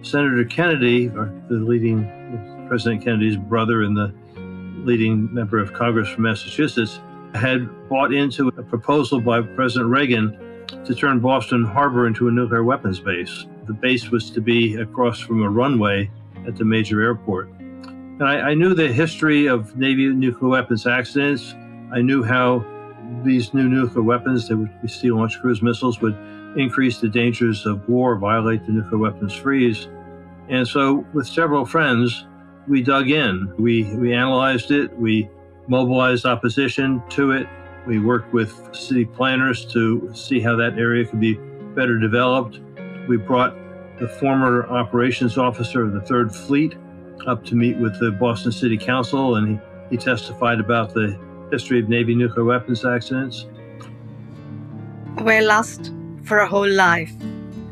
Senator Kennedy, President Kennedy's brother and the leading member of Congress from Massachusetts, had bought into a proposal by President Reagan to turn Boston Harbor into a nuclear weapons base. The base was to be across from a runway at the major airport. And I knew the history of Navy nuclear weapons accidents. I knew how these new nuclear weapons, they would be steel-launched cruise missiles, would increase the dangers of war, violate the nuclear weapons freeze. And so with several friends, we dug in. We analyzed it. We mobilized opposition to it. We worked with city planners to see how that area could be better developed. We brought the former operations officer of the 3rd Fleet up to meet with the Boston City Council, and he testified about the history of Navy nuclear weapons accidents. Where lust for a whole life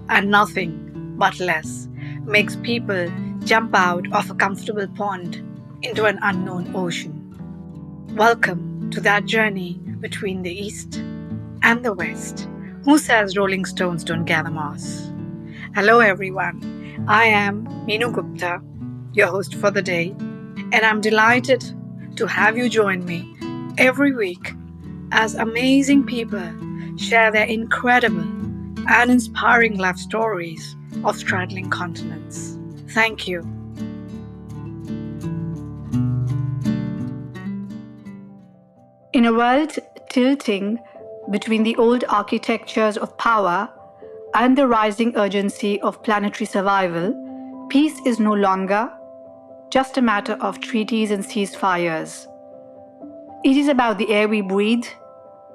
and nothing but less makes people jump out of a comfortable pond into an unknown ocean. Welcome to that journey between the East and the West. Who says Rolling Stones don't gather moss? Hello everyone, I am Meenu Gupta, your host for the day, and I'm delighted to have you join me every week as amazing people share their incredible and inspiring life stories of straddling continents. Thank you. In a world tilting between the old architectures of power and the rising urgency of planetary survival, peace is no longer just a matter of treaties and ceasefires. It is about the air we breathe,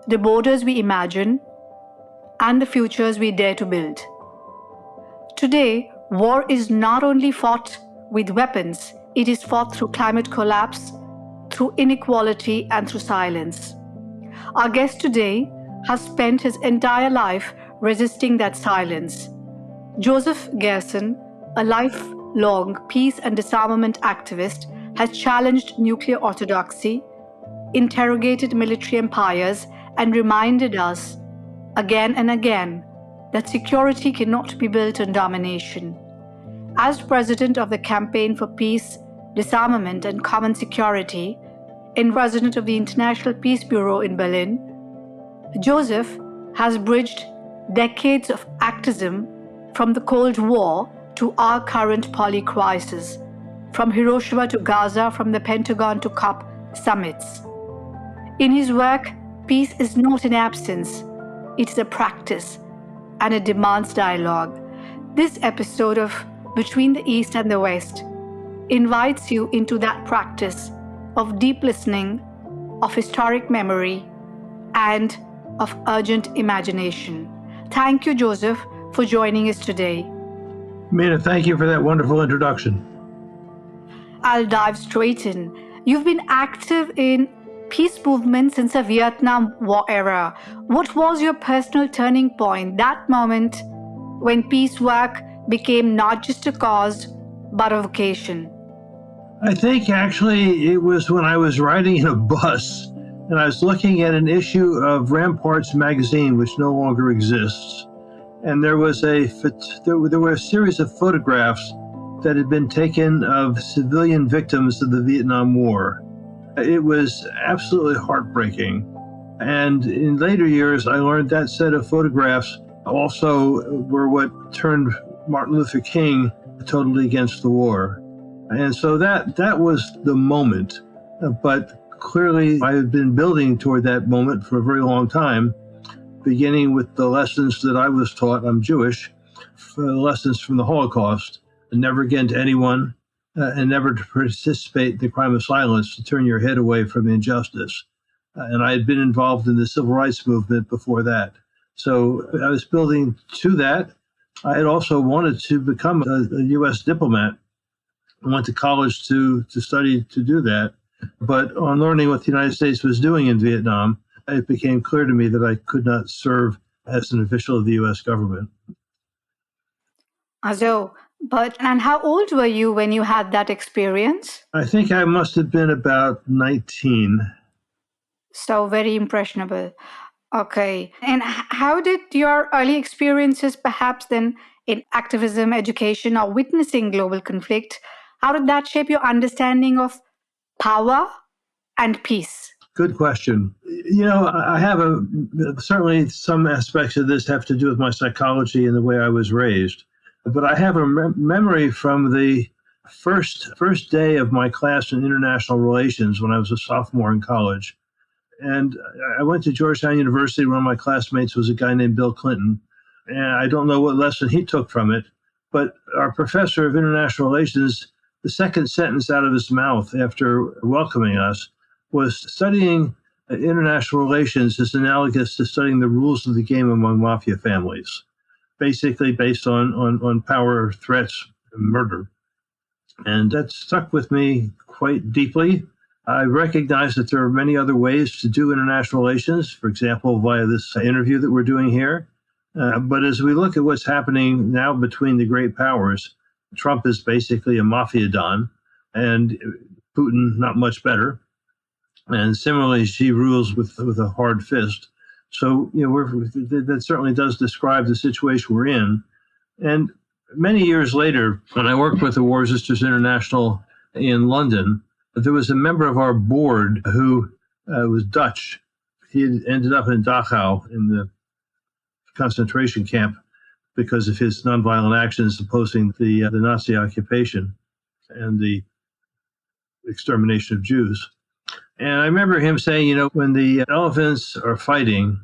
the borders we imagine, and the futures we dare to build. Today, war is not only fought with weapons, it is fought through climate collapse, through inequality, and through silence. Our guest today has spent his entire life resisting that silence. Joseph Gerson, a lifelong peace and disarmament activist, has challenged nuclear orthodoxy, interrogated military empires, and reminded us again and again that security cannot be built on domination. As president of the Campaign for Peace, Disarmament and Common Security, and president of the International Peace Bureau in Berlin, Joseph has bridged decades of activism from the Cold War to our current poly-crisis, from Hiroshima to Gaza, from the Pentagon to COP summits. In his work, peace is not an absence, it is a practice, and it demands dialogue. This episode of Between the East and the West invites you into that practice of deep listening, of historic memory, and of urgent imagination. Thank you, Joseph, for joining us today. Meenu, thank you for that wonderful introduction. I'll dive straight in. You've been active in peace movement since the Vietnam War era. What was your personal turning point, that moment when peace work became not just a cause, but a vocation? I think actually it was when I was riding in a bus and I was looking at an issue of Ramparts magazine, which no longer exists. And there were a series of photographs that had been taken of civilian victims of the Vietnam War. It was absolutely heartbreaking. And in later years, I learned that set of photographs also were what turned Martin Luther King totally against the war. And so that was the moment. But clearly, I had been building toward that moment for a very long time, beginning with the lessons that I was taught. I'm Jewish, the lessons from the Holocaust, and never again to anyone, and never to participate in the crime of silence, to turn your head away from injustice. And I had been involved in the civil rights movement before that. So I was building to that. I had also wanted to become a U.S. diplomat. I went to college to study to do that. But on learning what the United States was doing in Vietnam, it became clear to me that I could not serve as an official of the U.S. government. And how old were you when you had that experience? I think I must have been about 19. So very impressionable. Okay. And how did your early experiences perhaps then in activism, education, or witnessing global conflict, how did that shape your understanding of power and peace? Good question. I have certainly some aspects of this have to do with my psychology and the way I was raised. But I have a memory from the first day of my class in international relations when I was a sophomore in college. And I went to Georgetown University. One of my classmates was a guy named Bill Clinton. And I don't know what lesson he took from it, but our professor of international relations, the second sentence out of his mouth after welcoming us was studying international relations is analogous to studying the rules of the game among mafia families, basically based on power, threats, and murder. And that stuck with me quite deeply. I recognize that there are many other ways to do international relations, for example, via this interview that we're doing here. But as we look at what's happening now between the great powers, Trump is basically a mafia don, and Putin not much better. And similarly, Xi rules with a hard fist. So, that certainly does describe the situation we're in. And many years later, when I worked with the War Resisters International in London, there was a member of our board who was Dutch. He had ended up in Dachau in the concentration camp because of his nonviolent actions opposing the Nazi occupation and the extermination of Jews. And I remember him saying, when the elephants are fighting,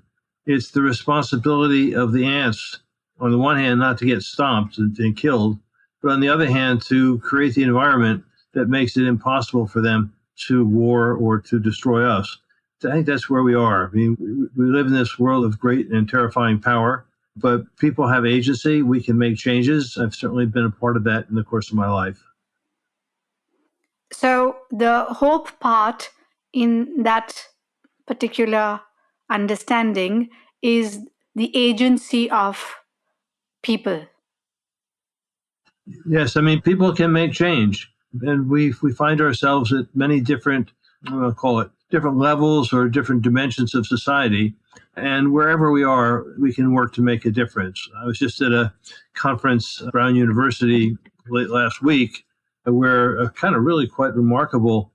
it's the responsibility of the ants, on the one hand, not to get stomped and killed, but on the other hand, to create the environment that makes it impossible for them to war or to destroy us. I think that's where we are. I mean, we live in this world of great and terrifying power, but people have agency. We can make changes. I've certainly been a part of that in the course of my life. So the hope part in that particular understanding is the agency of people. Yes, I mean, people can make change. And we find ourselves at many different, I'll call it, different levels or different dimensions of society. And wherever we are, we can work to make a difference. I was just at a conference at Brown University late last week where a kind of really quite remarkable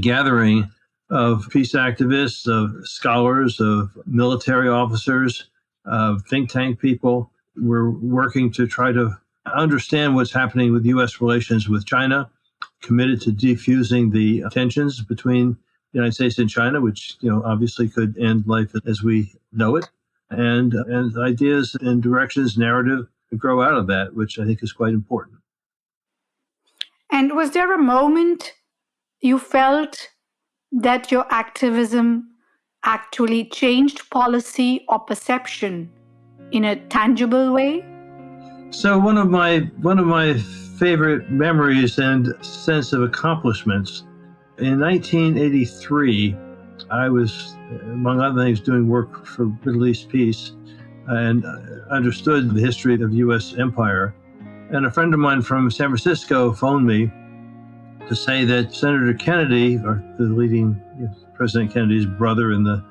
gathering of peace activists, of scholars, of military officers, of think tank people were working to try to understand what's happening with U.S. relations with China, committed to defusing the tensions between the United States and China, which obviously could end life as we know it, and ideas and directions, narrative grow out of that, which I think is quite important. And was there a moment you felt that your activism actually changed policy or perception in a tangible way? So one of my favorite memories and sense of accomplishments, in 1983, I was, among other things, doing work for Middle East peace and understood the history of U.S. empire. And a friend of mine from San Francisco phoned me to say that Senator Kennedy, or the leading President Kennedy's brother and the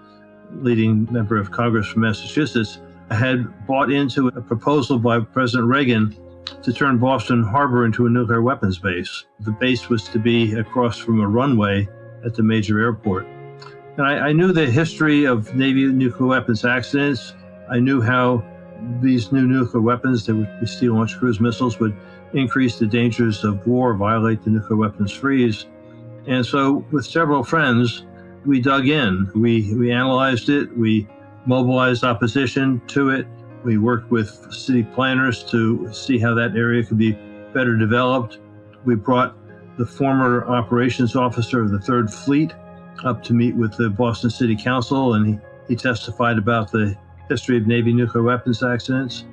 leading member of Congress from Massachusetts, had bought into a proposal by President Reagan to turn Boston Harbor into a nuclear weapons base. The base was to be across from a runway at the major airport. And I knew the history of Navy nuclear weapons accidents. I knew how these new nuclear weapons, that would be steel-launched cruise missiles, would increase the dangers of war, violate the nuclear weapons freeze. And so with several friends, we dug in. We analyzed it. We mobilized opposition to it. We worked with city planners to see how that area could be better developed. We brought the former operations officer of the 3rd Fleet up to meet with the Boston City Council, and he testified about the history of Navy nuclear weapons accidents.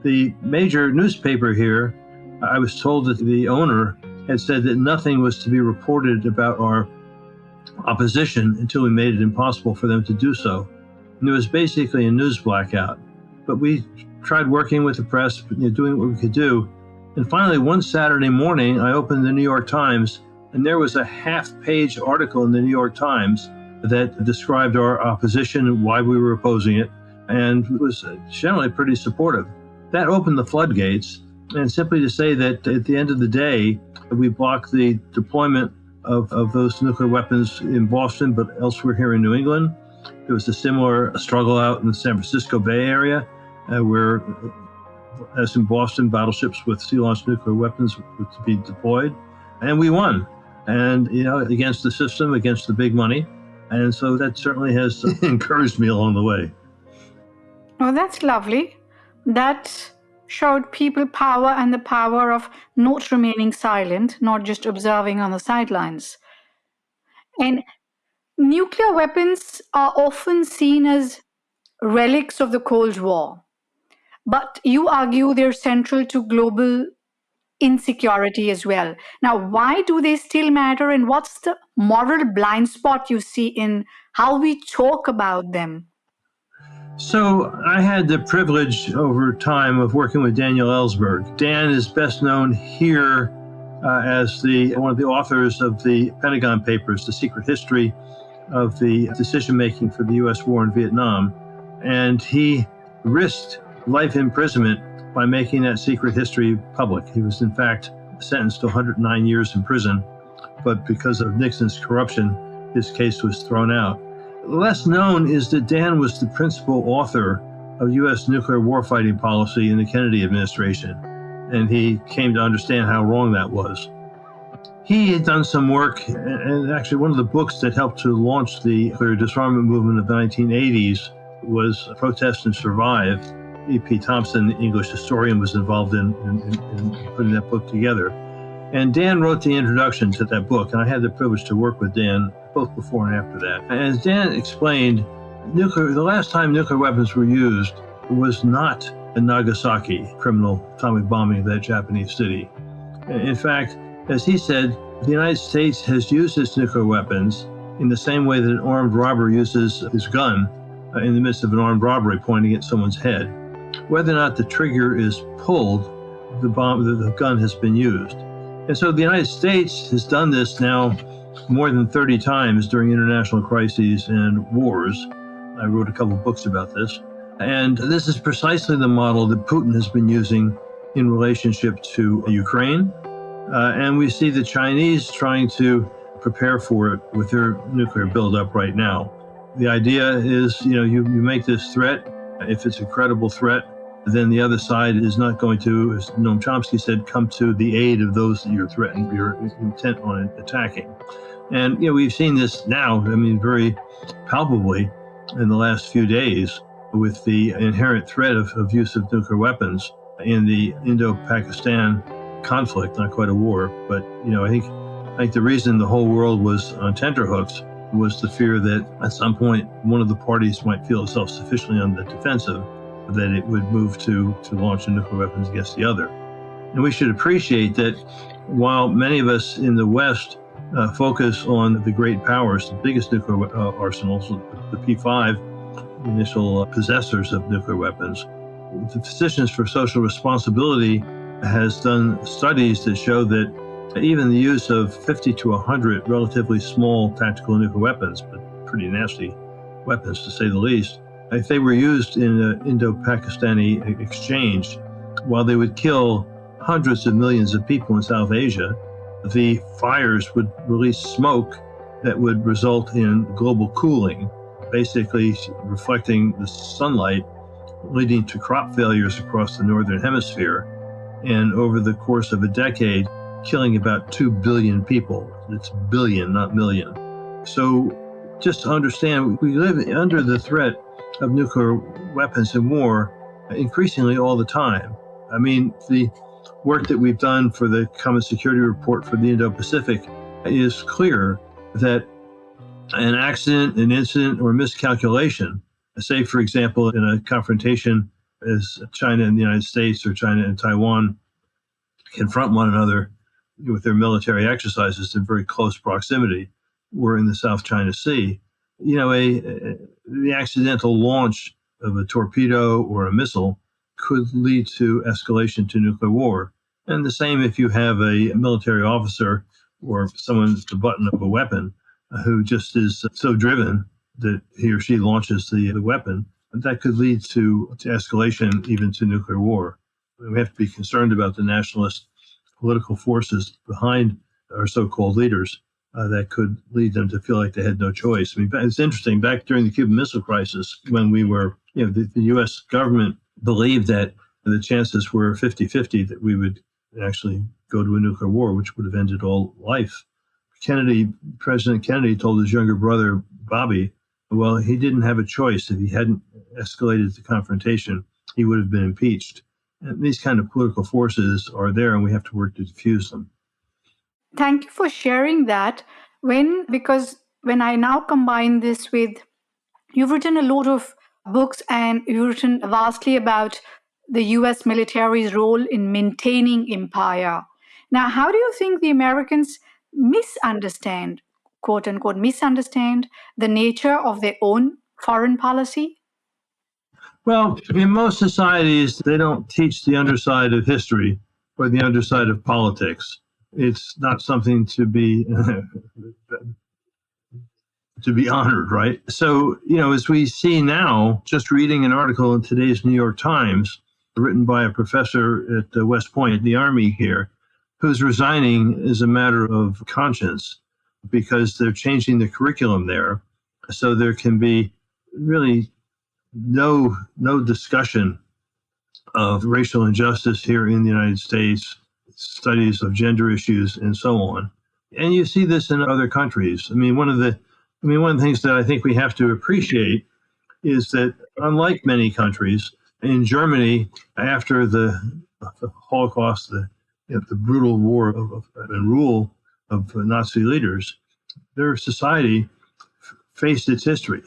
The major newspaper here, I was told that the owner had said that nothing was to be reported about our opposition until we made it impossible for them to do so. And it was basically a news blackout. But we tried working with the press, doing what we could do. And finally, one Saturday morning, I opened the New York Times, and there was a half-page article in the New York Times that described our opposition and why we were opposing it, and it was generally pretty supportive. That opened the floodgates. And simply to say that at the end of the day, we blocked the deployment of those nuclear weapons in Boston, but elsewhere here in New England. There was a similar struggle out in the San Francisco Bay Area, where, as in Boston, battleships with sea-launched nuclear weapons were to be deployed. And we won. And, against the system, against the big money. And so that certainly has encouraged me along the way. Oh, that's lovely. That showed people power and the power of not remaining silent, not just observing on the sidelines. And nuclear weapons are often seen as relics of the Cold War, but you argue they're central to global insecurity as well. Now, why do they still matter, and what's the moral blind spot you see in how we talk about them? So I had the privilege over time of working with Daniel Ellsberg. Dan is best known here as one of the authors of the Pentagon Papers, The Secret History of the Decision-Making for the U.S. War in Vietnam. And he risked life imprisonment by making that secret history public. He was, in fact, sentenced to 109 years in prison, but because of Nixon's corruption, his case was thrown out. Less known is that Dan was the principal author of U.S. nuclear warfighting policy in the Kennedy administration, and he came to understand how wrong that was. He had done some work, and actually one of the books that helped to launch the nuclear disarmament movement of the 1980s was Protest and Survive. E.P. Thompson, the English historian, was involved in putting that book together. And Dan wrote the introduction to that book, and I had the privilege to work with Dan both before and after that. And as Dan explained, the last time nuclear weapons were used was not in Nagasaki, criminal atomic bombing of that Japanese city. In fact, as he said, the United States has used its nuclear weapons in the same way that an armed robber uses his gun in the midst of an armed robbery pointing at someone's head. Whether or not the trigger is pulled, the gun has been used. And so the United States has done this now more than 30 times during international crises and wars. I wrote a couple of books about this. And this is precisely the model that Putin has been using in relationship to Ukraine. And we see the Chinese trying to prepare for it with their nuclear buildup right now. The idea is, you make this threat. If it's a credible threat, then the other side is not going to, as Noam Chomsky said, come to the aid of those that you're threatened, you're intent on attacking. And, we've seen this now, very palpably in the last few days with the inherent threat of use of nuclear weapons in the Indo-Pakistan conflict, not quite a war, but, I think the reason the whole world was on tenterhooks was the fear that at some point one of the parties might feel itself sufficiently on the defensive that it would move to launch nuclear weapons against the other. And we should appreciate that while many of us in the West focus on the great powers, the biggest nuclear arsenals, the P5, the initial possessors of nuclear weapons, the Physicians for Social Responsibility has done studies that show that even the use of 50 to 100 relatively small tactical nuclear weapons, but pretty nasty weapons to say the least, if they were used in an Indo-Pakistani exchange, while they would kill hundreds of millions of people in South Asia, the fires would release smoke that would result in global cooling, basically reflecting the sunlight, leading to crop failures across the northern hemisphere, and over the course of a decade, killing about 2 billion people. It's billion, not million. So just to understand, we live under the threat of nuclear weapons in war increasingly all the time. The work that we've done for the Common Security Report for the Indo-Pacific is clear that an accident, an incident, or miscalculation, say, for example, in a confrontation as China and the United States or China and Taiwan confront one another with their military exercises in very close proximity, or in the South China Sea, the accidental launch of a torpedo or a missile could lead to escalation to nuclear war. And the same if you have a military officer or someone at the button of a weapon who just is so driven that he or she launches the weapon that could lead to escalation, even to nuclear war. We have to be concerned about the nationalist political forces behind our so-called leaders that could lead them to feel like they had no choice. I mean, it's interesting, back during the Cuban Missile Crisis, when we were, the U.S. government believed that the chances were 50-50 that we would actually go to a nuclear war, which would have ended all life. President Kennedy told his younger brother, Bobby, well, he didn't have a choice. If he hadn't escalated the confrontation, he would have been impeached. And these kind of political forces are there, and we have to work to diffuse them. Thank you for sharing that. Because when I now combine this with, you've written a lot of books and you've written vastly about the US military's role in maintaining empire. Now, how do you think the Americans misunderstand, quote unquote, misunderstand the nature of their own foreign policy? Well, in most societies, they don't teach the underside of history or the underside of politics. It's not something to be honored, right? So, as we see now, just reading an article in today's New York Times, written by a professor at West Point, the Army here, who's resigning as a matter of conscience because they're changing the curriculum there. So there can be really no discussion of racial injustice here in the United States, studies of gender issues, and so on. And you see this in other countries. One of the things that I think we have to appreciate is that, unlike many countries, in Germany, after the Holocaust, the brutal war and rule of Nazi leaders, their society faced its history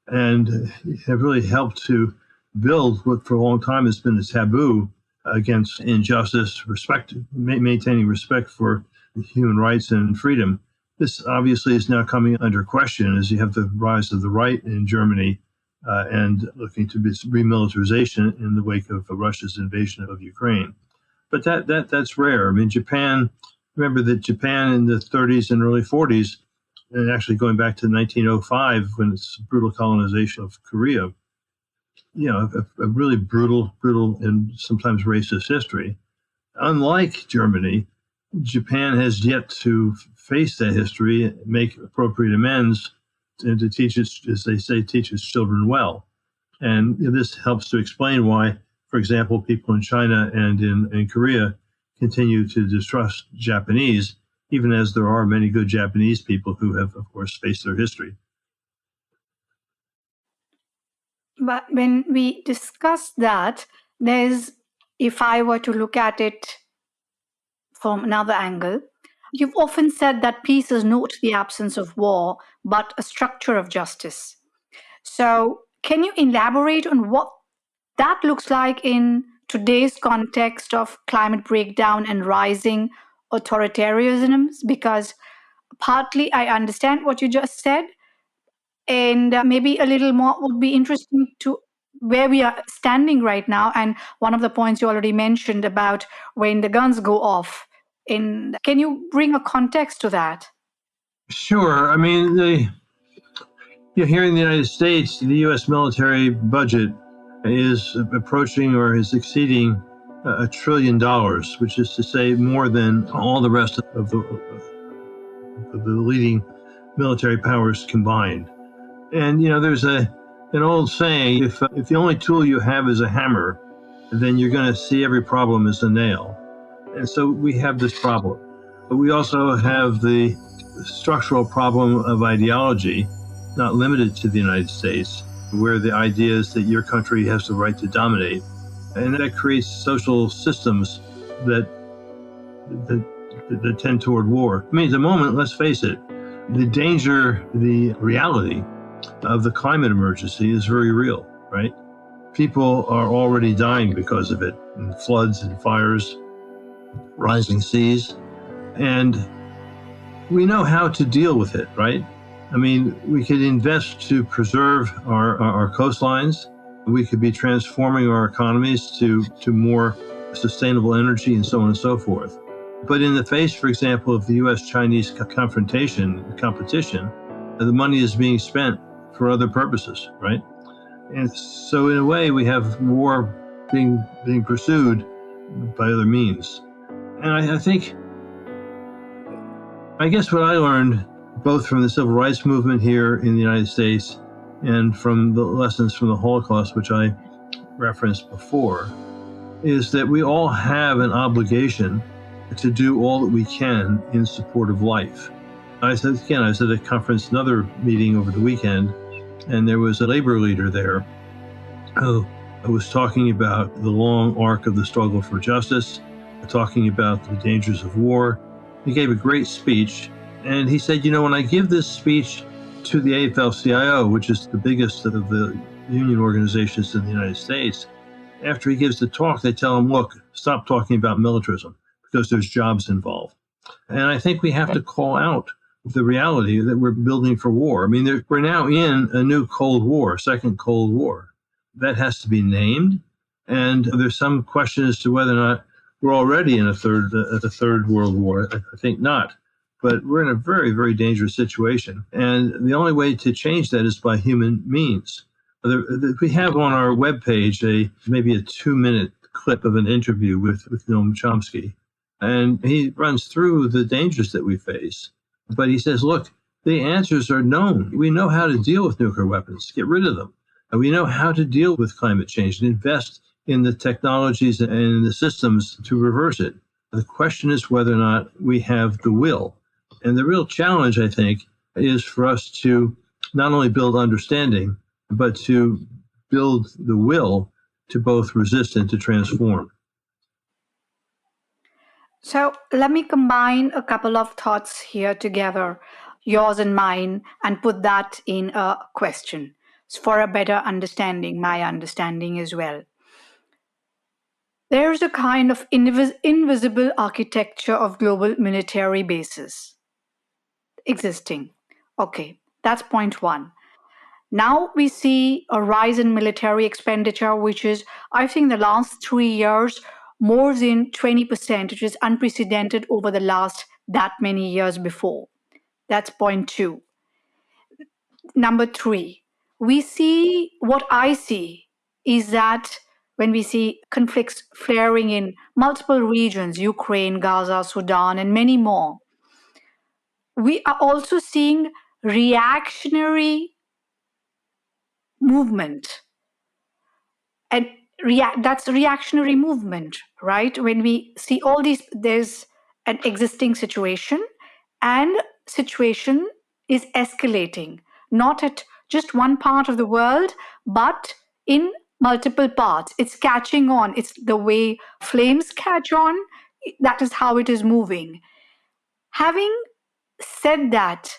and have really helped to build what for a long time has been a taboo against injustice, maintaining respect for human rights and freedom. This obviously is now coming under question as you have the rise of the right in Germany and looking to remilitarization in the wake of Russia's invasion of Ukraine. But that's rare. Japan, remember that Japan in the 30s and early 40s, and actually going back to 1905 when it's brutal colonization of Korea, a really brutal and sometimes racist history. Unlike Germany, Japan has yet to face that history, make appropriate amends, and to teach its, as they say, teach its children well. And this helps to explain why, for example, people in China and in Korea continue to distrust Japanese, even as there are many good Japanese people who have, of course, faced their history. But when we discuss that, if I were to look at it from another angle, you've often said that peace is not the absence of war, but a structure of justice. So can you elaborate on what that looks like in today's context of climate breakdown and rising authoritarianisms? Because partly I understand what you just said, and maybe a little more would be interesting to where we are standing right now. And one of the points you already mentioned about when the guns go off. Can you bring a context to that? Sure. Here in the United States, the U.S. military budget is approaching or is exceeding $1 trillion, which is to say more than all the rest of the leading military powers combined. And there's an old saying: if the only tool you have is a hammer, then you're going to see every problem as a nail. And so we have this problem. But we also have the structural problem of ideology, not limited to the United States, where the idea is that your country has the right to dominate. And that creates social systems that tend toward war. At the moment, let's face it, the reality of the climate emergency is very real, right? People are already dying because of it, and floods and fires, rising seas, and we know how to deal with it, right? We could invest to preserve our coastlines. We could be transforming our economies to more sustainable energy and so on and so forth. But in the face, for example, of the U.S.-Chinese competition, the money is being spent for other purposes, right? And so in a way, we have war being pursued by other means. And I guess what I learned, both from the civil rights movement here in the United States and from the lessons from the Holocaust, which I referenced before, is that we all have an obligation to do all that we can in support of life. I was at a conference, another meeting over the weekend, and there was a labor leader there who was talking about the long arc of the struggle for justice, talking about the dangers of war. He gave a great speech, and he said, when I give this speech to the AFL-CIO, which is the biggest of the union organizations in the United States, after he gives the talk, they tell him, look, stop talking about militarism because there's jobs involved. And I think we have to call out the reality that we're building for war. I mean, we're now in a new Cold War, second Cold War. That has to be named. And there's some question as to whether or not we're already in a third World War. I think not. But we're in a very, very dangerous situation. And the only way to change that is by human means. We have on our webpage maybe a 2-minute clip of an interview with Noam Chomsky. And he runs through the dangers that we face. But he says, look, the answers are known. We know how to deal with nuclear weapons, get rid of them. And we know how to deal with climate change and invest in the technologies and in the systems to reverse it. The question is whether or not we have the will. And the real challenge, I think, is for us to not only build understanding, but to build the will to both resist and to transform. So let me combine a couple of thoughts here together, yours and mine, and put that in a question for a better understanding, my understanding as well. There's a kind of invisible architecture of global military bases existing. Okay, that's point one. Now we see a rise in military expenditure, which is, I think, the last 3 years, more than 20%, which is unprecedented over the last that many years before. That's point two. Number three, what I see is that when we see conflicts flaring in multiple regions, Ukraine, Gaza, Sudan, and many more, we are also seeing reactionary movement. And that's reactionary movement, right? When we see all these, there's an existing situation, and situation is escalating, not at just one part of the world, but in multiple parts. It's catching on. It's the way flames catch on. That is how it is moving. Having said that,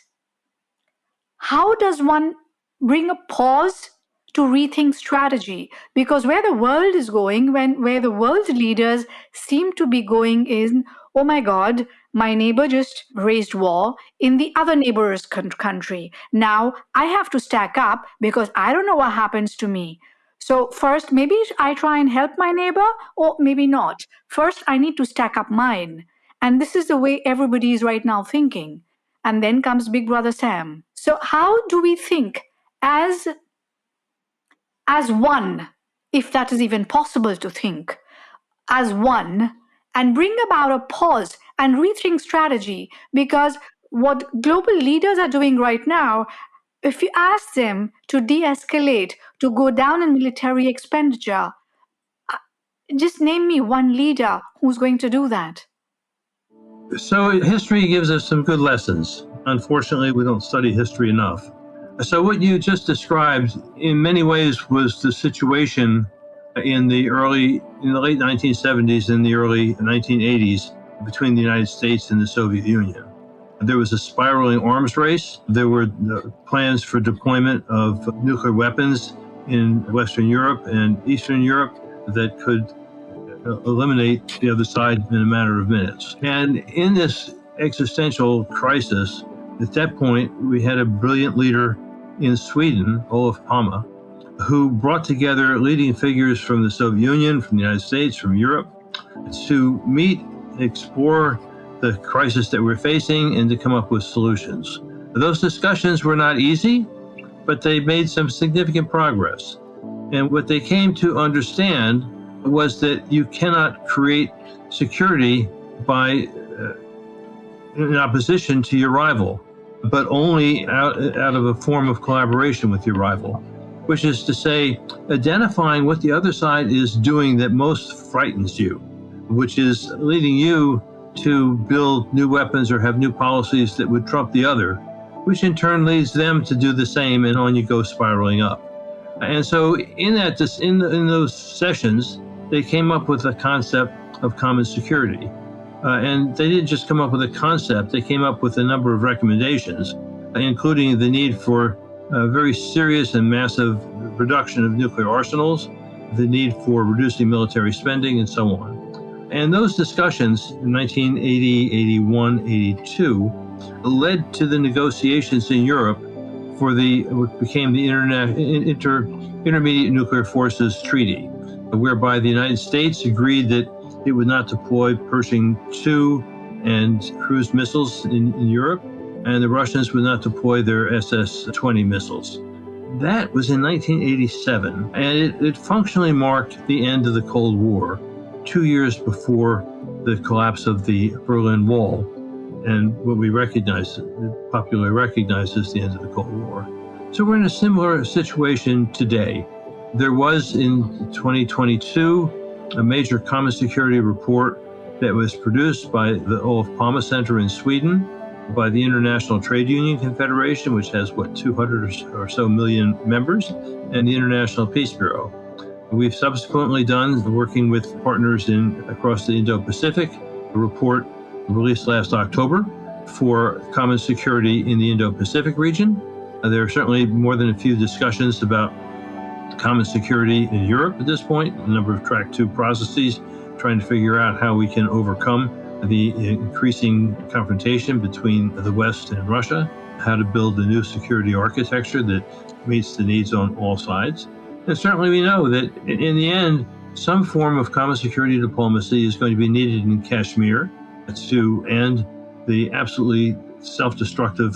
how does one bring a pause to rethink strategy? Because where the world is going, where the world's leaders seem to be going is, oh my God, my neighbor just raised war in the other neighbor's country. Now I have to stack up because I don't know what happens to me. So first, maybe I try and help my neighbor, or maybe not. First, I need to stack up mine. And this is the way everybody is right now thinking. And then comes Big Brother Sam. So how do we think as one, if that is even possible to think, as one, and bring about a pause and rethink strategy? Because what global leaders are doing right now, if you ask them to de-escalate, to go down in military expenditure, just name me one leader who's going to do that. So history gives us some good lessons. Unfortunately, we don't study history enough. So what you just described in many ways was the situation in the late 1970s and the early 1980s between the United States and the Soviet Union. There was a spiraling arms race. There were plans for deployment of nuclear weapons in Western Europe and Eastern Europe that could eliminate the other side in a matter of minutes. And in this existential crisis, at that point, we had a brilliant leader in Sweden, Olof Palme, who brought together leading figures from the Soviet Union, from the United States, from Europe, to meet, explore the crisis that we're facing, and to come up with solutions. Those discussions were not easy, but they made some significant progress. And what they came to understand was that you cannot create security by in opposition to your rival, but only out of a form of collaboration with your rival, which is to say, identifying what the other side is doing that most frightens you, which is leading you to build new weapons or have new policies that would trump the other, which in turn leads them to do the same, and on you go spiraling up. And so in those sessions, they came up with the concept of common security. And they didn't just come up with a concept, they came up with a number of recommendations, including the need for a very serious and massive reduction of nuclear arsenals, the need for reducing military spending, and so on. And those discussions in 1980, 81, 82 led to the negotiations in Europe for what became the Intermediate Nuclear Forces Treaty, whereby the United States agreed that it would not deploy Pershing II and cruise missiles in Europe, and the Russians would not deploy their SS-20 missiles. That was in 1987, and it functionally marked the end of the Cold War, 2 years before the collapse of the Berlin Wall, and what we popularly recognize as the end of the Cold War. So we're in a similar situation today. There was in 2022 a major common security report that was produced by the Olof Palme Center in Sweden, by the International Trade Union Confederation, which has 200 or so million members, and the International Peace Bureau. We've subsequently done, working with partners across the Indo-Pacific, a report released last October for common security in the Indo-Pacific region. There are certainly more than a few discussions about common security in Europe at this point, a number of Track 2 processes, trying to figure out how we can overcome the increasing confrontation between the West and Russia, how to build a new security architecture that meets the needs on all sides. And certainly we know that in the end, some form of common security diplomacy is going to be needed in Kashmir to end the absolutely self-destructive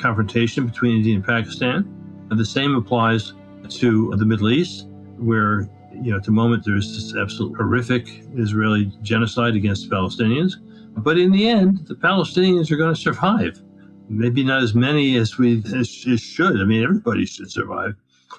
confrontation between India and Pakistan. And the same applies to the Middle East, where at the moment there's this absolute horrific Israeli genocide against Palestinians. But in the end, the Palestinians are going to survive. Maybe not as many as should. I mean, everybody should survive.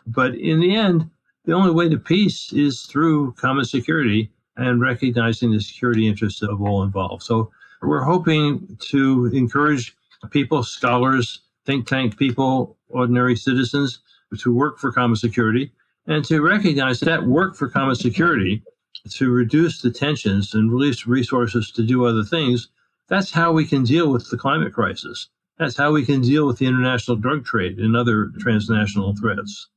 But in the end, the only way to peace is through common security and recognizing the security interests of all involved. So we're hoping to encourage people, scholars, think tank people, ordinary citizens, to work for common security and to recognize that work for common security to reduce the tensions and release resources to do other things. That's how we can deal with the climate crisis. That's how we can deal with the international drug trade and other transnational threats.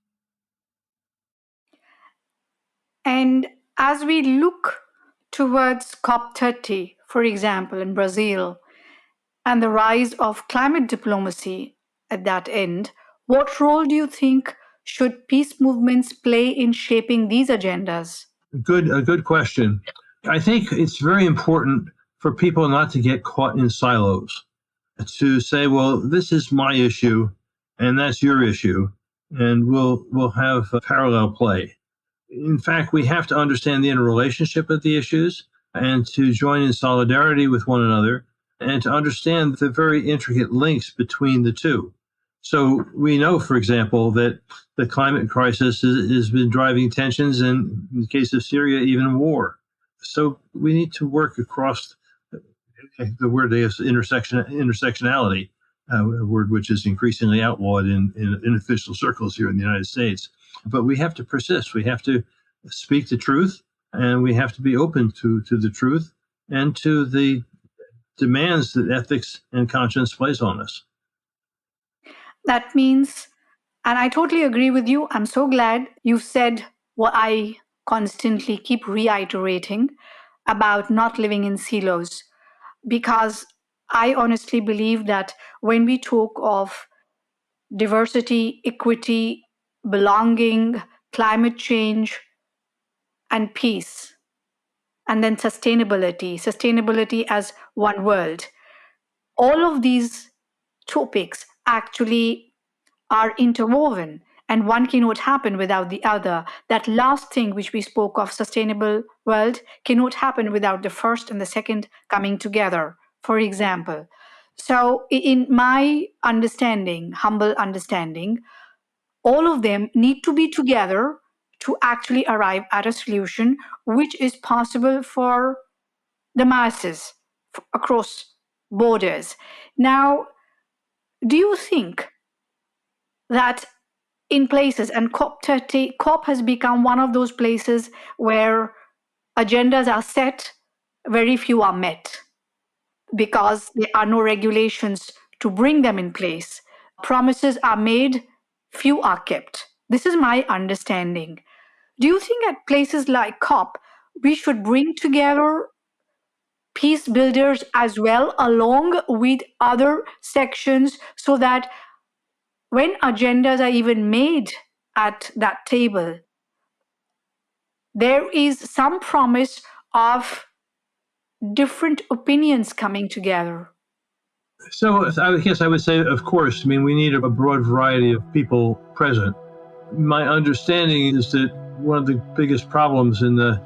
And as we look towards COP30, for example, in Brazil, and the rise of climate diplomacy at that end, what role do you think should peace movements play in shaping these agendas? A good question. I think it's very important for people not to get caught in silos, to say, well, this is my issue and that's your issue, and we'll have a parallel play. In fact, we have to understand the interrelationship of the issues and to join in solidarity with one another and to understand the very intricate links between the two. So we know, for example, that the climate crisis has been driving tensions, and in the case of Syria, even war. So we need to work across the word is intersectionality, a word which is increasingly outlawed in official circles here in the United States. But we have to persist. We have to speak the truth, and we have to be open to the truth and to the demands that ethics and conscience place on us. That means, and I totally agree with you, I'm so glad you said what I constantly keep reiterating about not living in silos, because I honestly believe that when we talk of diversity, equity, belonging, climate change, and peace, and then sustainability as one world, all of these topics actually are interwoven. and one cannot happen without the other. That last thing which we spoke of, sustainable world, cannot happen without the first and the second coming together, for example. So in my understanding, humble understanding, all of them need to be together to actually arrive at a solution which is possible for the masses across borders. Now, do you think that in places, and COP has become one of those places where agendas are set, very few are met because there are no regulations to bring them in place. Promises are made, few are kept. This is my understanding. Do you think at places like COP, we should bring together peace builders as well, along with other sections, so that when agendas are even made at that table, there is some promise of different opinions coming together? So I guess I would say, of course, I mean, we need a broad variety of people present. My understanding is that one of the biggest problems in the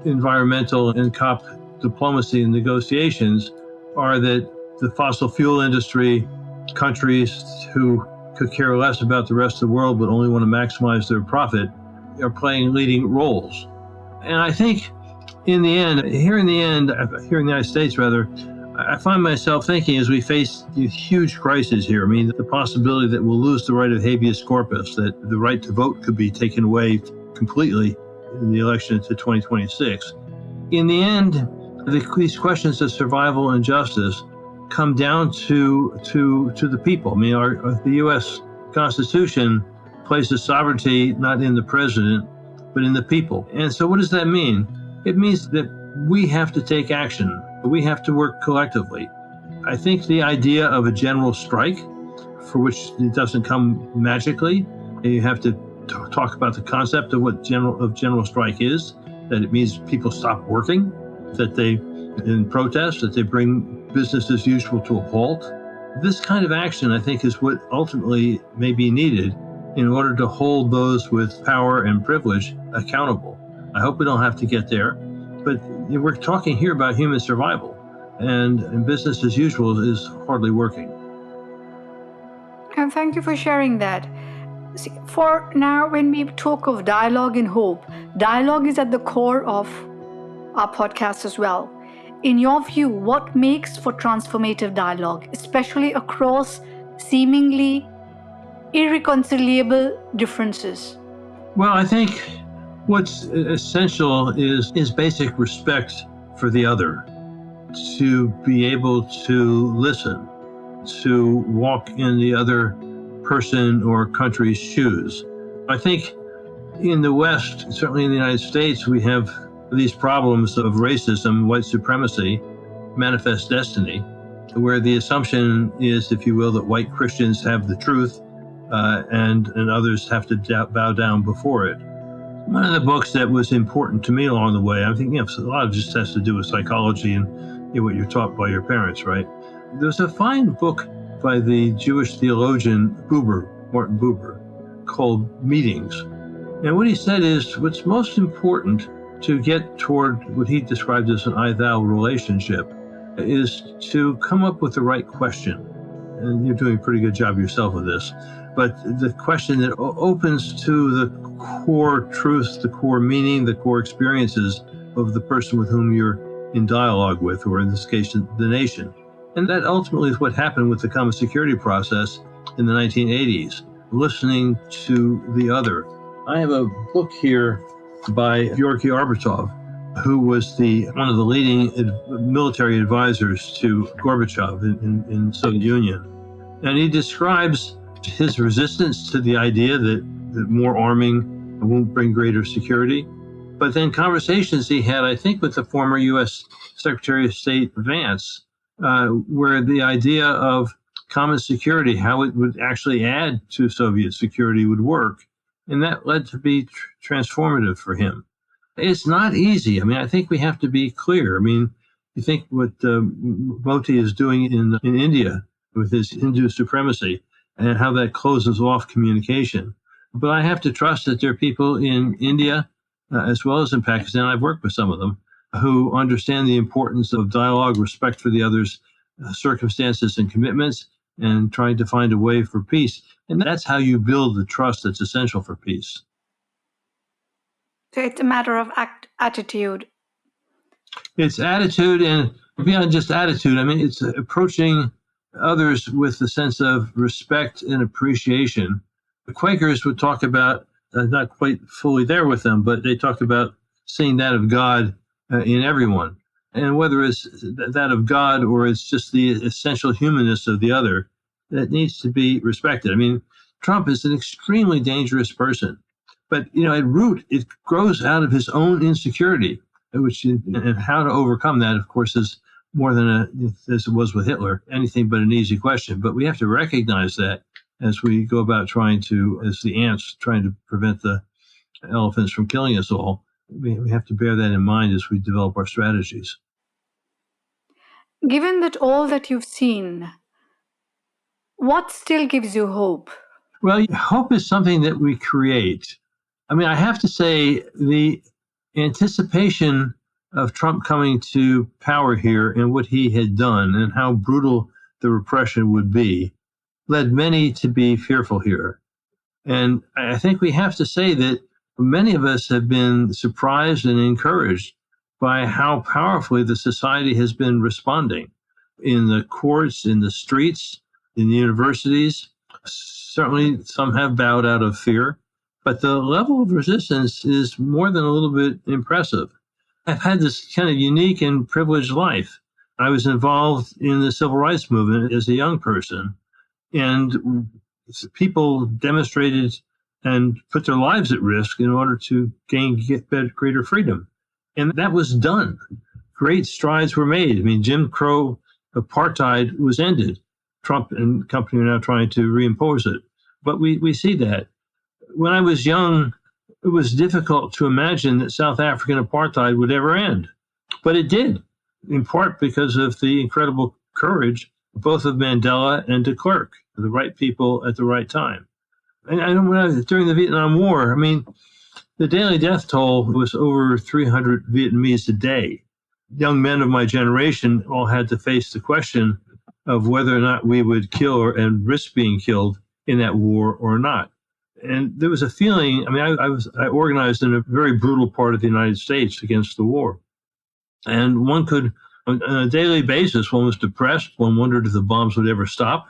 environmental and COP diplomacy and negotiations are that the fossil fuel industry, countries who could care less about the rest of the world but only want to maximize their profit, are playing leading roles. And I think in the end, here in the United States, rather, I find myself thinking as we face these huge crises here, I mean, the possibility that we'll lose the right of habeas corpus, that the right to vote could be taken away completely in the election to 2026. In the end, these questions of survival and justice come down to the people. I mean, the U.S. Constitution places sovereignty not in the president, but in the people. And so what does that mean? It means that we have to take action. We have to work collectively. I think the idea of a general strike, for which it doesn't come magically, you have to talk about the concept of what general strike is, that it means people stop working, that they, in protest, that they bring business as usual to a halt. This kind of action, I think, is what ultimately may be needed in order to hold those with power and privilege accountable. I hope we don't have to get there, but we're talking here about human survival, and business as usual is hardly working. And thank you for sharing that. See, for now, when we talk of dialogue and hope, dialogue is at the core of our podcast as well. In your view, what makes for transformative dialogue, especially across seemingly irreconcilable differences? Well, I think what's essential is basic respect for the other, to be able to listen, to walk in the other person or country's shoes. I think in the West, certainly in the United States, we have these problems of racism, white supremacy, manifest destiny, where the assumption is, if you will, that white Christians have the truth and others have to bow down before it. One of the books that was important to me along the way, I think a lot of it just has to do with psychology and what you're taught by your parents, right? There's a fine book by the Jewish theologian Martin Buber, called Meetings. And what he said is, what's most important to get toward what he described as an I-thou relationship is to come up with the right question. And you're doing a pretty good job yourself of this. But the question that opens to the core truth, the core meaning, the core experiences of the person with whom you're in dialogue with, or in this case, the nation. And that ultimately is what happened with the common security process in the 1980s, listening to the other. I have a book here by Georgy Arbutov, who was one of the leading military advisors to Gorbachev in the Soviet Union. And he describes his resistance to the idea that more arming won't bring greater security. But then conversations he had, I think, with the former U.S. Secretary of State Vance, where the idea of common security, how it would actually add to Soviet security, would work. And that led to be transformative for him. It's not easy. I mean, I think we have to be clear. I mean, you think what Modi is doing in India with his Hindu supremacy and how that closes off communication. But I have to trust that there are people in India, as well as in Pakistan, I've worked with some of them, who understand the importance of dialogue, respect for the other's circumstances and commitments, and trying to find a way for peace. And that's how you build the trust that's essential for peace. So it's a matter of attitude. It's attitude, and beyond just attitude, I mean, it's approaching others with a sense of respect and appreciation. The Quakers would talk about, not quite fully there with them, but they talk about seeing that of God in everyone. And whether it's that of God or it's just the essential humanness of the other, that needs to be respected. I mean, Trump is an extremely dangerous person. But, at root, it grows out of his own insecurity, and how to overcome that, of course, is more than as it was with Hitler, anything but an easy question. But we have to recognize that as we go about trying to, as the ants, trying to prevent the elephants from killing us all. We have to bear that in mind as we develop our strategies. Given that all that you've seen, what still gives you hope? Well, hope is something that we create. I mean, I have to say the anticipation of Trump coming to power here and what he had done and how brutal the repression would be led many to be fearful here. And I think we have to say that many of us have been surprised and encouraged by how powerfully the society has been responding in the courts, in the streets, in the universities. Certainly, some have bowed out of fear. But the level of resistance is more than a little bit impressive. I've had this kind of unique and privileged life. I was involved in the civil rights movement as a young person, and people demonstrated and put their lives at risk in order to get greater freedom. And that was done. Great strides were made. I mean, Jim Crow apartheid was ended. Trump and company are now trying to reimpose it. But we see that. When I was young, it was difficult to imagine that South African apartheid would ever end. But it did, in part because of the incredible courage both of Mandela and de Klerk, the right people at the right time. And during the Vietnam War, I mean, the daily death toll was over 300 Vietnamese a day. Young men of my generation all had to face the question of whether or not we would kill and risk being killed in that war or not. And there was a feeling, I mean, I organized in a very brutal part of the United States against the war. And one could, on a daily basis, one was depressed. One wondered if the bombs would ever stop.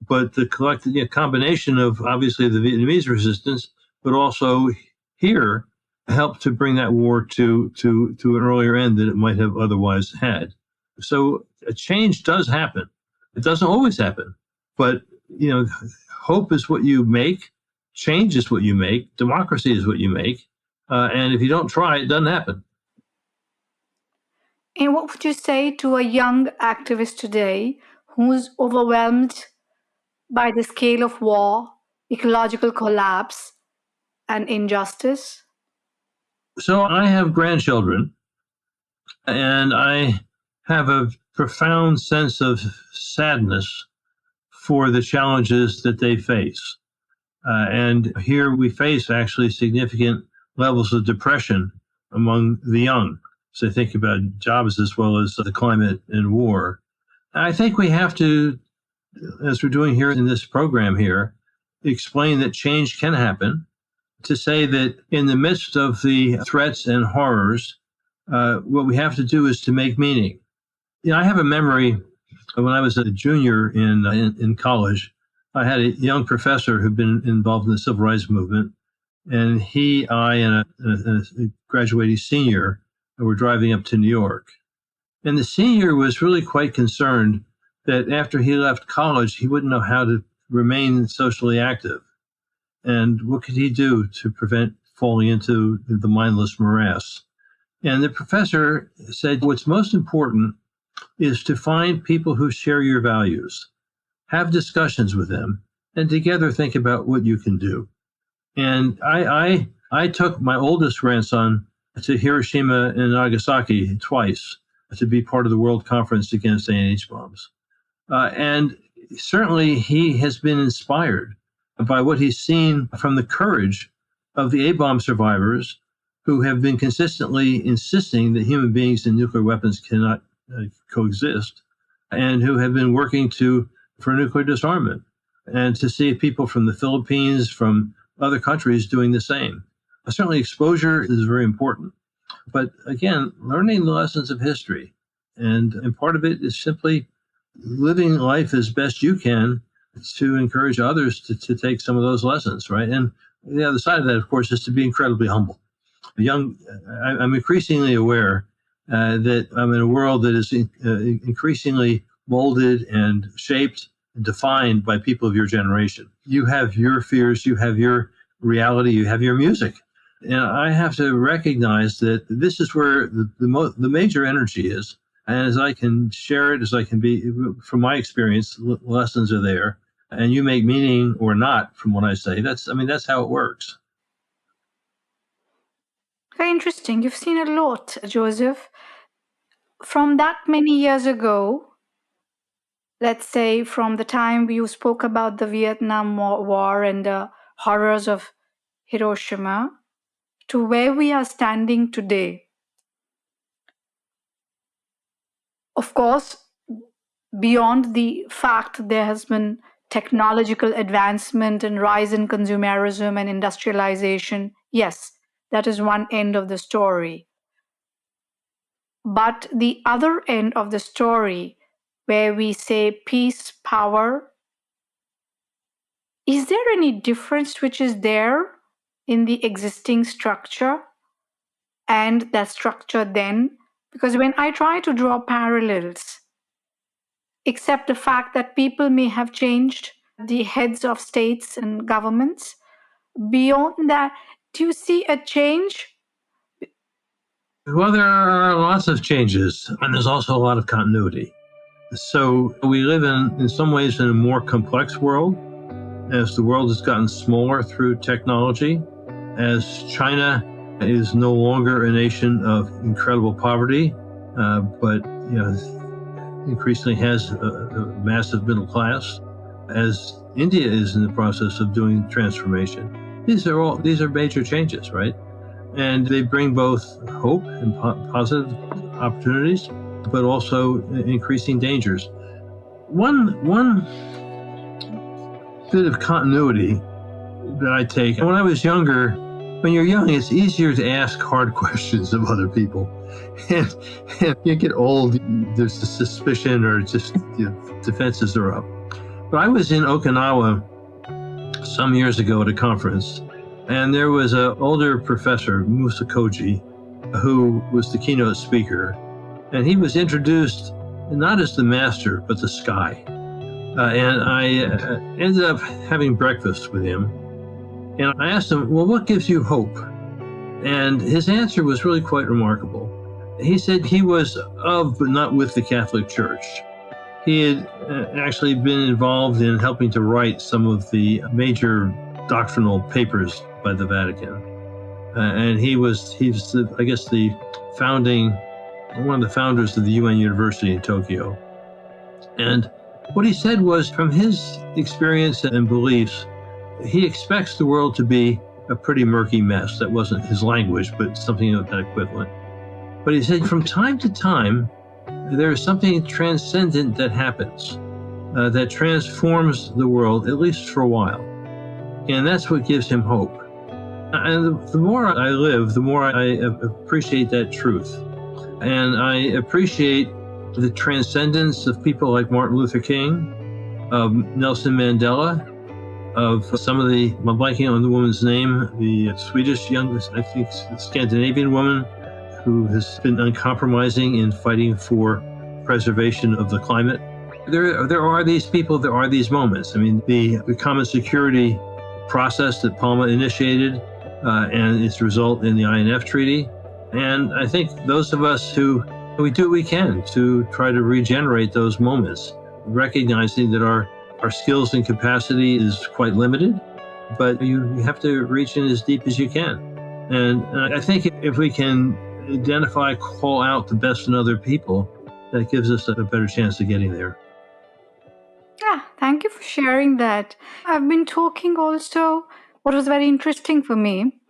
But the collective combination of obviously the Vietnamese resistance, but also here, helped to bring that war to an earlier end than it might have otherwise had. So a change does happen. It doesn't always happen. But, hope is what you make. Change is what you make. Democracy is what you make. And if you don't try, it doesn't happen. And what would you say to a young activist today who's overwhelmed by the scale of war, ecological collapse, and injustice? So I have grandchildren, and I have a profound sense of sadness for the challenges that they face. And here we face actually significant levels of depression among the young. So think about jobs as well as the climate and war. I think we have to, as we're doing here in this program here, explain that change can happen, to say that in the midst of the threats and horrors, what we have to do is to make meaning. I have a memory of when I was a junior in college. I had a young professor who'd been involved in the civil rights movement, and I, and a graduating senior were driving up to New York. And the senior was really quite concerned that after he left college, he wouldn't know how to remain socially active. And what could he do to prevent falling into the mindless morass? And the professor said, what's most important is to find people who share your values, have discussions with them, and together think about what you can do. And I took my oldest grandson to Hiroshima and Nagasaki twice to be part of the World Conference Against ANH bombs. And certainly he has been inspired by what he's seen from the courage of the A-bomb survivors who have been consistently insisting that human beings and nuclear weapons cannot coexist, and who have been working for nuclear disarmament, and to see people from the Philippines, from other countries doing the same. Certainly exposure is very important, but again, learning the lessons of history, and part of it is simply living life as best you can to encourage others to take some of those lessons, right? And the other side of that, of course, is to be incredibly humble. I'm increasingly aware that I'm in a world that is increasingly molded and shaped and defined by people of your generation. You have your fears, you have your reality, you have your music. And I have to recognize that this is where the major energy is. And as I can share it, as I can be, from my experience, lessons are there. And you make meaning or not from what I say. That's how it works. Very interesting. You've seen a lot, Joseph. From that many years ago, let's say from the time you spoke about the Vietnam War and the horrors of Hiroshima, to where we are standing today. Of course, beyond the fact there has been technological advancement and rise in consumerism and industrialization, yes, that is one end of the story. But the other end of the story, where we say peace, power, is there any difference which is there in the existing structure and that structure then? Because when I try to draw parallels, except the fact that people may have changed, the heads of states and governments, beyond that, do you see a change? Well, there are lots of changes, and there's also a lot of continuity. So we live in some ways in a more complex world, as the world has gotten smaller through technology, as China is no longer a nation of incredible poverty, but increasingly has a massive middle class, as India is in the process of doing transformation. These are major changes, right? And they bring both hope and positive opportunities, but also increasing dangers. One bit of continuity that I take, when I was younger, when you're young, it's easier to ask hard questions of other people. And you get old, there's a suspicion or just defenses are up. But I was in Okinawa some years ago at a conference, and there was an older professor, Musa Koji, who was the keynote speaker. And he was introduced not as the master, but the sky. And I ended up having breakfast with him. And I asked him, well, what gives you hope? And his answer was really quite remarkable. He said he was of, but not with the Catholic Church. He had actually been involved in helping to write some of the major doctrinal papers by the Vatican. And he was I guess, one of the founders of the UN University in Tokyo. And what he said was, from his experience and beliefs, he expects the world to be a pretty murky mess. That wasn't his language, but something of that equivalent. But he said, from time to time, there is something transcendent that happens, that transforms the world, at least for a while. And that's what gives him hope. And the more I live, the more I appreciate that truth. And I appreciate the transcendence of people like Martin Luther King, of Nelson Mandela, of some of I'm blanking on the woman's name, the Swedish I think Scandinavian woman who has been uncompromising in fighting for preservation of the climate. There are these people, there are these moments. I mean, the common security process that Palma initiated and its result in the INF Treaty. And I think those of us we do what we can to try to regenerate those moments, recognizing that our skills and capacity is quite limited, but you have to reach in as deep as you can. And I think if we can identify, call out the best in other people, that gives us a better chance of getting there. Thank you for sharing that. I've been talking also, what was very interesting for me,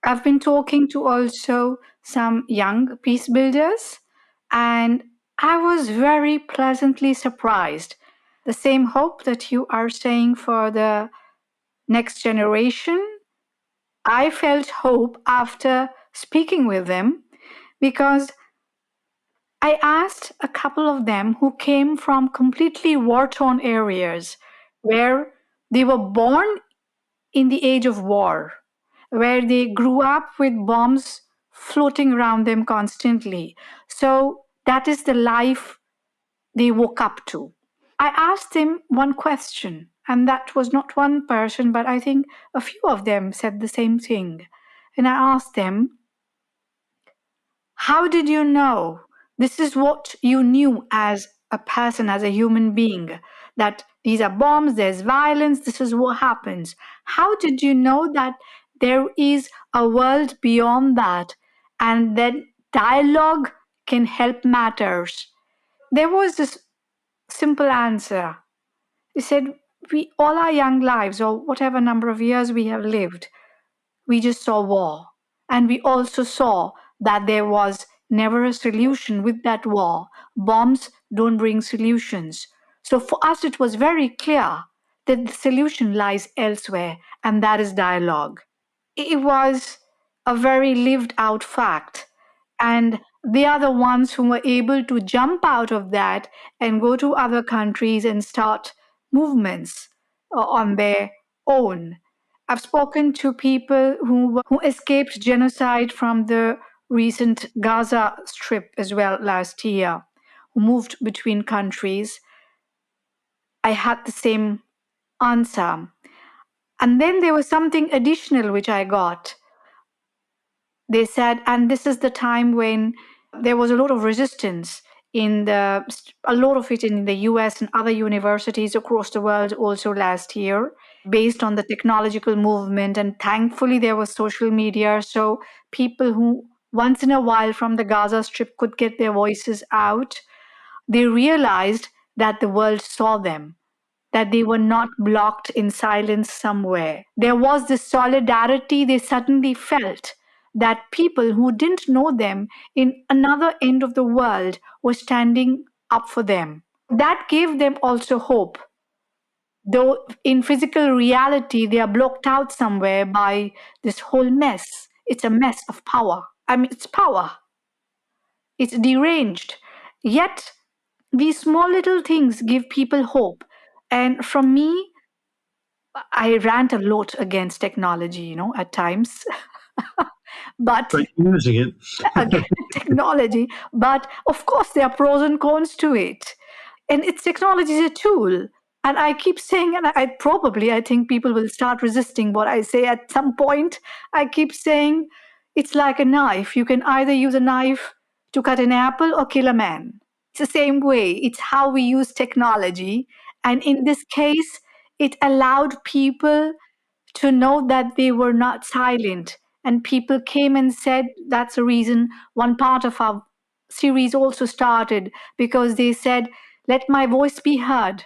I've been talking to also some young peace builders, and I was very pleasantly surprised. The same hope that you are saying for the next generation, I felt hope after speaking with them because I asked a couple of them who came from completely war-torn areas where they were born in the age of war, where they grew up with bombs floating around them constantly. So that is the life they woke up to. I asked them one question, and that was not one person, but I think a few of them said the same thing. And I asked them, how did you know? This is what you knew as a person, as a human being, that these are bombs, there's violence, this is what happens. How did you know that there is a world beyond that and that dialogue can help matters? There was this simple answer. He said, we all our young lives, or whatever number of years we have lived, we just saw war. And we also saw that there was never a solution with that war. Bombs don't bring solutions. So for us, it was very clear that the solution lies elsewhere, and that is dialogue. It was a very lived out fact. And they are the ones who were able to jump out of that and go to other countries and start movements on their own. I've spoken to people who escaped genocide from the recent Gaza Strip as well last year, who moved between countries. I had the same answer. And then there was something additional which I got. They said, and this is the time when there was a lot of resistance a lot of it in the US and other universities across the world also last year, based on the technological movement. And thankfully, there was social media. So people who once in a while from the Gaza Strip could get their voices out, they realized that the world saw them, that they were not blocked in silence somewhere. There was this solidarity they suddenly felt that people who didn't know them in another end of the world were standing up for them. That gave them also hope. Though in physical reality, they are blocked out somewhere by this whole mess. It's a mess of power. I mean, it's power. It's deranged. Yet, these small little things give people hope. And from me, I rant a lot against technology, at times. But using it. again, technology. But of course, there are pros and cons to it. And it's technology is a tool. And I keep saying, and I think people will start resisting what I say at some point. I keep saying it's like a knife. You can either use a knife to cut an apple or kill a man. It's the same way. It's how we use technology. And in this case, it allowed people to know that they were not silent. And people came and said that's the reason one part of our series also started, because they said, let my voice be heard.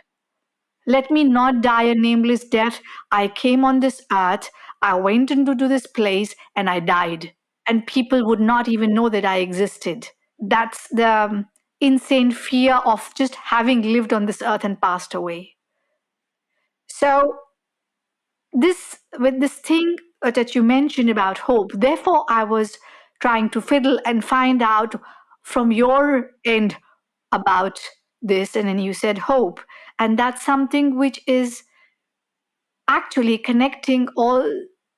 Let me not die a nameless death. I came on this earth, I went into this place, and I died. And people would not even know that I existed. That's the insane fear of just having lived on this earth and passed away. So with this thing that you mentioned about hope, therefore I was trying to fiddle and find out from your end about this, and then you said hope, and that's something which is actually connecting all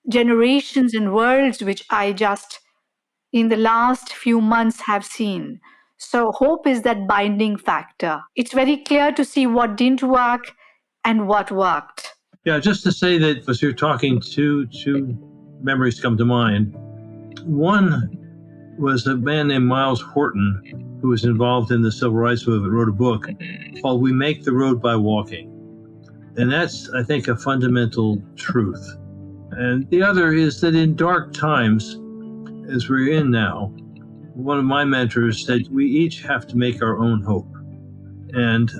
generations and worlds, which I just in the last few months have seen. So hope is that binding factor. It's very clear to see what didn't work and what worked. Yeah, just to say that as you're talking, two memories come to mind. One was a man named Miles Horton, who was involved in the civil rights movement, wrote a book called We Make the Road by Walking. And that's, I think, a fundamental truth. And the other is that in dark times, as we're in now, one of my mentors said, we each have to make our own hope. And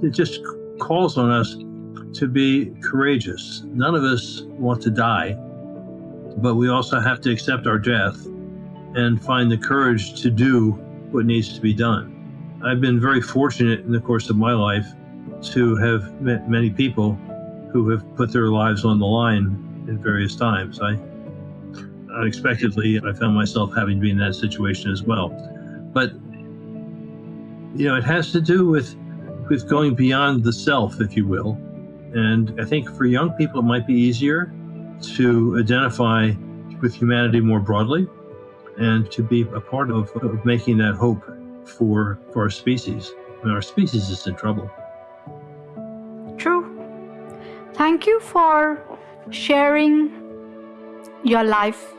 it just calls on us to be courageous. None of us want to die, but we also have to accept our death and find the courage to do what needs to be done. I've been very fortunate in the course of my life to have met many people who have put their lives on the line in various times. Unexpectedly, I found myself having to be in that situation as well. But, it has to do with going beyond the self, if you will. And I think for young people, it might be easier to identify with humanity more broadly and to be a part of making that hope for our species. Our species is in trouble. True. Thank you for sharing your life,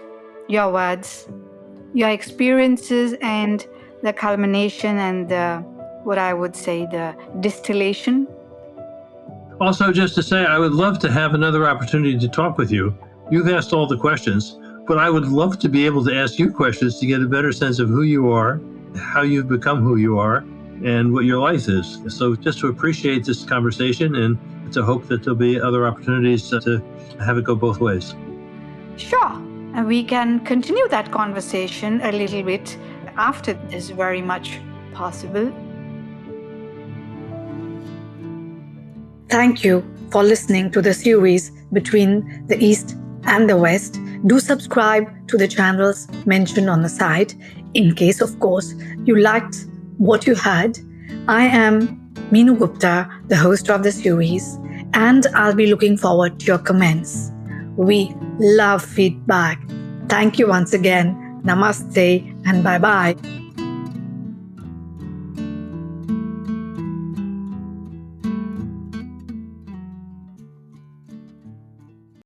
your words, your experiences, and the culmination and what I would say the distillation. Also, just to say, I would love to have another opportunity to talk with you. You've asked all the questions, but I would love to be able to ask you questions to get a better sense of who you are, how you've become who you are, and what your life is. So just to appreciate this conversation and to hope that there'll be other opportunities to have it go both ways. Sure. And we can continue that conversation a little bit after this, very much possible. Thank you for listening to the series Between the East and the West. Do subscribe to the channels mentioned on the site in case, of course, you liked what you heard. I am Meenu Gupta, the host of the series, and I'll be looking forward to your comments. We love feedback. Thank you once again. Namaste and bye-bye.